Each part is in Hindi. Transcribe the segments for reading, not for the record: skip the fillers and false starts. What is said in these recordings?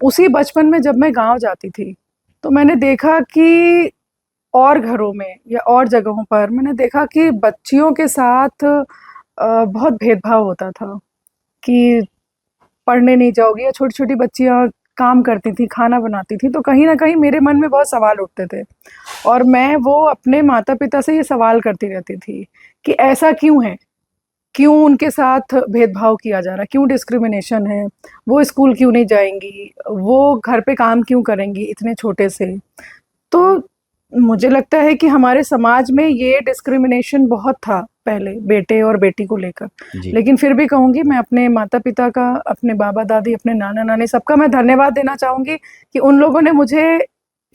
उसी बचपन में जब मैं गाँव जाती थी, तो मैंने देखा कि और घरों में या और जगहों पर मैंने देखा कि बच्चियों के साथ बहुत भेदभाव होता था कि पढ़ने नहीं जाओगी, या छोटी-छोटी बच्चियाँ काम करती थी, खाना बनाती थी, तो कहीं न कहीं मेरे मन में बहुत सवाल उठते थे और मैं वो अपने माता-पिता से ये सवाल करती रहती थी कि ऐसा क्यों है? क्यों उनके साथ भेदभाव किया जा रहा है? क्यों डिस्क्रिमिनेशन है? वो स्कूल क्यों नहीं जाएँगी? वो घर पे काम क्यों करेंगी इतने छोटे से? तो मुझे लगता है कि हमारे समाज में ये डिस्क्रिमिनेशन बहुत था पहले बेटे और बेटी को लेकर। जी। लेकिन फिर भी कहूँगी मैं अपने माता-पिता का, अपने बाबा-दादी, अपने नाना-नानी सबका मैं धन्यवाद देना चाहूँगी कि उन लोगों ने मुझे,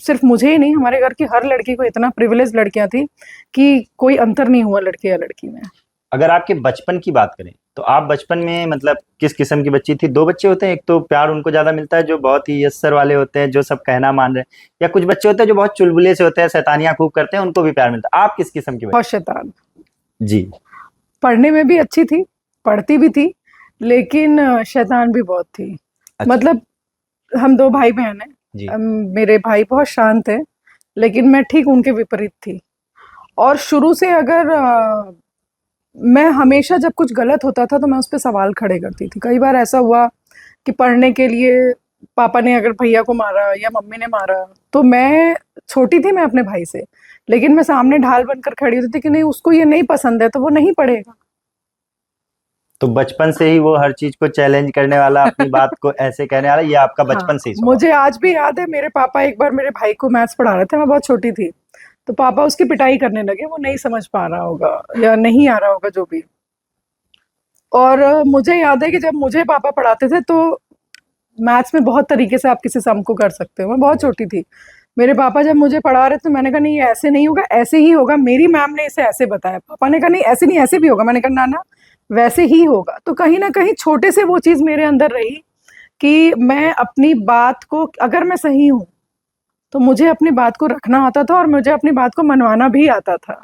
सिर्फ़ मुझे ही नहीं, हमारे घर की हर लड़की को, इतना प्रिविलेज्ड लड़कियाँ थी कि कोई अंतर नहीं हुआ लड़के या लड़की में। अगर आपके बचपन की बात करें, तो आप बचपन में मतलब किस किस्म की बच्ची थी? 2 बच्चे होते हैं, एक तो प्यार उनको ज़्यादा मिलता है जो बहुत ही यस्सर वाले होते हैं, जो सब कहना मान रहे हैं, या कुछ बच्चे होते हैं जो बहुत चुलबुले से होते हैं, शैतानियाँ खूब करते हैं, उनको भी प्यार मिलता है। आप किस किस्म की बच्ची? बहुत शैतान। जी। पढ़ने में भी अच्छी थी, पढ़ती भी थी, लेकिन शैतान भी बहुत थी। अच्छा। मतलब हम 2 भाई-बहन हैं। जी। मेरे भाई बहुत शांत हैं, लेकिन मैं ठीक उनके विपरीत थी। और शुरू से अगर मैं हमेशा जब कुछ गलत होता था तो मैं उस पे सवाल खड़े करती थी। कई बार ऐसा हुआ कि पढ़ने के लिए पापा ने अगर भैया को मारा या मम्मी ने मारा, तो मैं छोटी थी, मैं अपने भाई से, लेकिन मैं सामने ढाल बनकर खड़ी होती थी कि नहीं, उसको ये नहीं पसंद है तो वो नहीं पढ़ेगा। तो बचपन से ही वो हर चीज़ को चैलेंज करने वाला, अपनी बात को ऐसे कहने वाला, ये आपका हाँ, बचपन से ही स्वभाव मुझे आज भी याद है, मेरे पापा एक बार मेरे भाई को मैथ्स पढ़ा रहे थे, मैं बहुत छोटी थी, तो पापा उसकी पिटाई करने लगे, वो नहीं समझ पा रहा होगा या नहीं आ रहा होगा जो भी। और मुझे याद है कि जब मुझे पापा पढ़ाते थे तो मैथ्स में बहुत तरीके से आप किसी सम को कर सकते हो, मैं बहुत है। छोटी थी। मेरे पापा जब मुझे पढ़ा रहे थे, मैंने कहा नहीं ये ऐसे नहीं होगा, ऐसे ही होगा, मेरी मैम ने इसे ऐसे बताया। पापा ने कहा नहीं ऐसे नहीं, ऐसे भी होगा। मैंने कहा ना ना, वैसे ही होगा। तो कहीं ना कहीं छोटे से वो चीज़ मेरे अंदर रही कि मैं अपनी बात को, अगर मैं सही हूँ तो मुझे अपनी बात को रखना आता था और मुझे अपनी बात को मनवाना भी आता था।